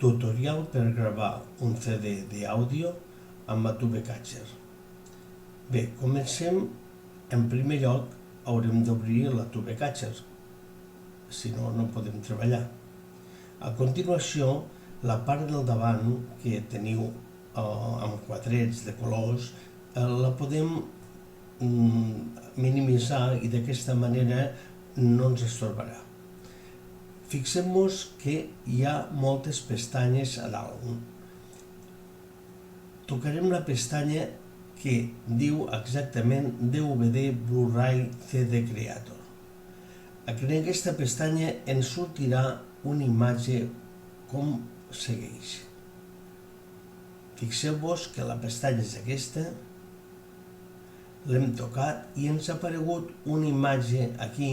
Tutorial per gravar un CD d'àudio amb Adobe Catcher. Bé, comencem. En primer lloc haurem d'obrir l'Adobe Catcher, si no, no podem treballar. A continuació, la part del davant que teniu amb quadrets de colors la podem minimitzar i d'aquesta manera no ens estorbarà. Fixem-nos que hi ha moltes pestanyes a dalt. Tocarem la pestanya que diu exactament DVD Blu-ray CD Creator. En aquesta pestanya ens sortirà una imatge com segueix. Fixeu-vos que la pestanya és aquesta, l'hem tocat i ens ha aparegut una imatge aquí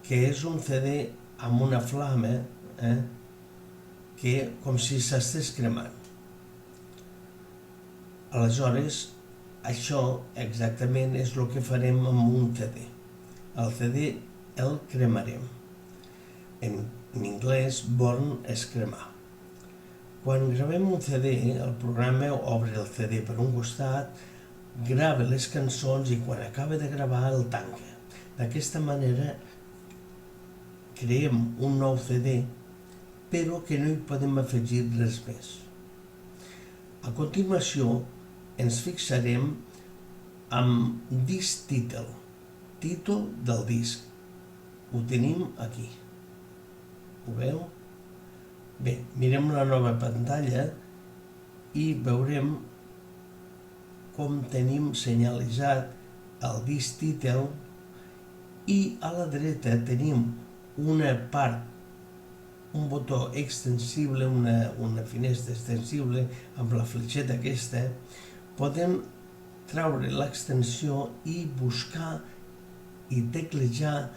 que és un CD amb una flama que com si s'estés cremant. Aleshores, això exactament és el que farem amb un CD. El CD el cremarem. En anglès, burn és cremar. Quan gravem un CD, el programa obre el CD per un costat, grava les cançons i quan acaba de gravar el tanca. D'aquesta manera creem un nou CD, però que no hi podem afegir res més. A continuació, ens fixarem amb Disc Title, títol del disc. Ho tenim aquí. Ho veu? Bé, mirem la nova pantalla i veurem com tenim senyalitzat el Disc Title i a la dreta tenim una part, un botó extensible, una finestra extensible amb la fletxeta aquesta. Podem treure l'extensió i buscar i teclejar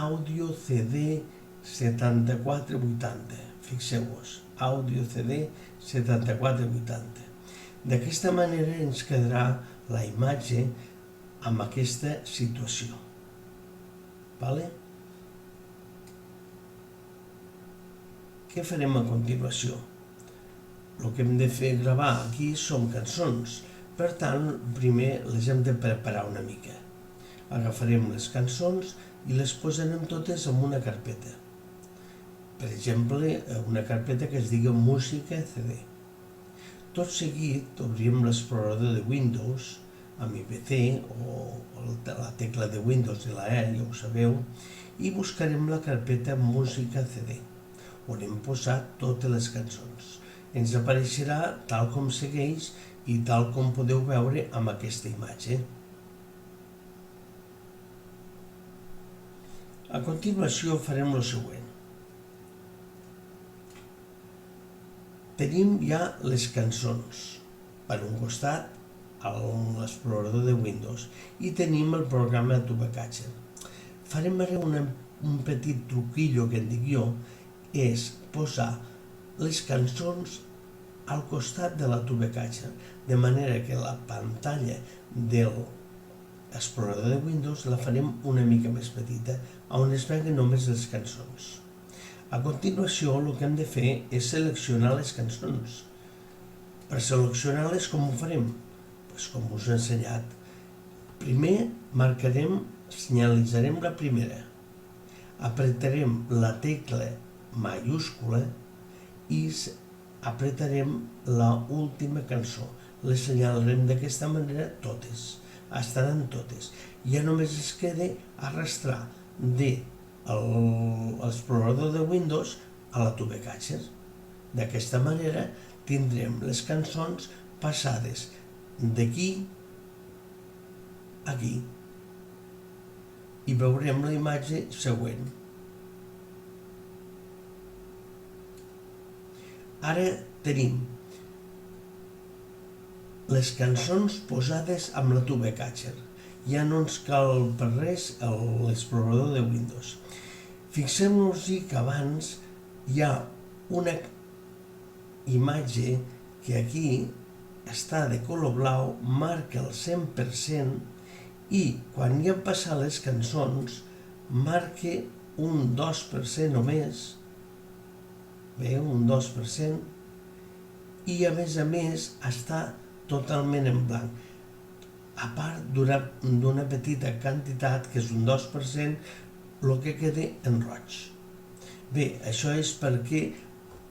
Audio CD 7480. Fixeu-vos, Audio CD 7480. D'aquesta manera ens quedarà la imatge amb aquesta situació. Vale? Què farem a continuació? El que hem de fer gravar aquí són cançons. Per tant, primer les hem de preparar una mica. Agafarem les cançons i les posarem totes en una carpeta. Per exemple, una carpeta que es digui Música CD. Tot seguit obrim l'explorador de Windows amb IPC o la tecla de Windows i la E, ja ho sabeu, i buscarem la carpeta Música CD, on hem posat totes les cançons. Ens apareixerà tal com segueix i tal com podeu veure amb aquesta imatge. A continuació farem el següent. Tenim ja les cançons per un costat a l'explorador de Windows i tenim el programa Adobe Catcher. Farem ara un petit truquillo que en dic jo, és posar les cançons al costat de l'Adobe Catcher, de manera que la pantalla de l'explorador de Windows la farem una mica més petita, on es veguen només les cançons. A continuació, el que hem de fer és seleccionar les cançons. Per seleccionar-les, com ho farem? Com us he ensenyat. Primer marcarem, senyalitzarem la primera. Apretarem la tecla majúscula i apretarem l'última cançó. Les senyalarem d'aquesta manera totes. Estaran totes. Ja només es queda arrastrar de l'explorador de Windows a l'Adobe Catcher. D'aquesta manera tindrem les cançons passades d'aquí a aquí i veurem la imatge següent. Ara tenim les cançons posades amb l'Adobe Catcher. Ja no ens cal per res l'explorador de Windows. Fixem-nos-hi que abans hi ha una imatge que aquí està de color blau, marca el 100% i quan hi han passat les cançons marca un 2% només bé, un 2%, i a més està totalment en blanc, a part d'una petita quantitat, que és un 2%, el que queda en roig. Bé, això és perquè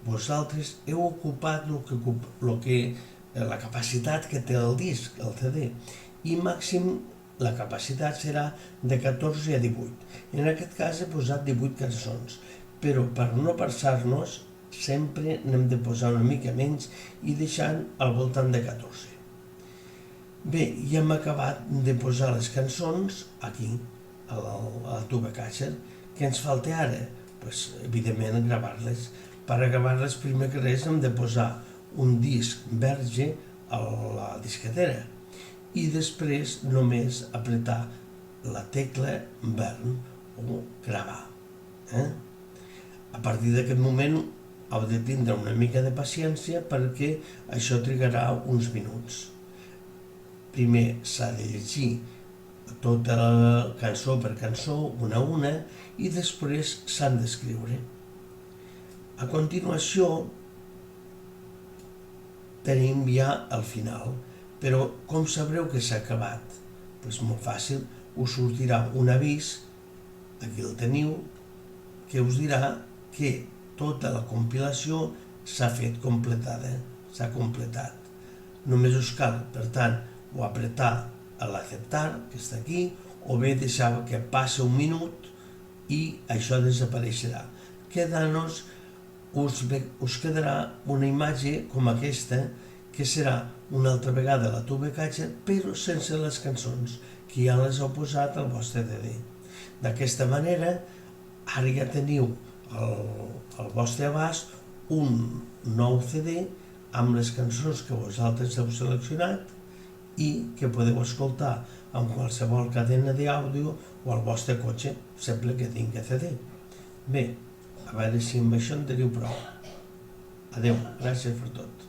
vosaltres heu ocupat la capacitat que té el disc, el CD, i màxim la capacitat serà de 14 a 18. En aquest cas he posat 18 cançons, però per no passar-nos sempre n'hem de posar una mica menys i deixant al voltant de 14. Bé, ja hem acabat de posar les cançons aquí, a la TubeCatcher. Què ens falta ara? Pues, evidentment, gravar-les. Per a gravar-les, primer que res, hem de posar un disc verge a la disquetera i després només apretar la tecla burn o gravar. A partir d'aquest moment heu de tindre una mica de paciència perquè això trigarà uns minuts. Primer s'ha de llegir tota la cançó per cançó, una a una, i després s'han d'escriure. A continuació tenim ja el final, però com sabreu que s'ha acabat? Doncs molt fàcil, us sortirà un avís, aquí el teniu, que us dirà que tota la compilació s'ha fet completada, s'ha completat. Només us cal, per tant, o apretar a l'acceptar, que està aquí, o bé deixar que passi un minut i això desapareixerà. Quedant-nos, us quedarà una imatge com aquesta, que serà una altra vegada la TubeCatcher, però sense les cançons, que ja les heu posat al vostre CD. D'aquesta manera, ara ja teniu al vostre abast un nou CD amb les cançons que vosaltres heu seleccionat i que podeu escoltar amb qualsevol cadena d'àudio o al vostre cotxe, sempre que tingui CD. Bé, a veure si amb això en teniu prou. Adeu, gràcies per tot.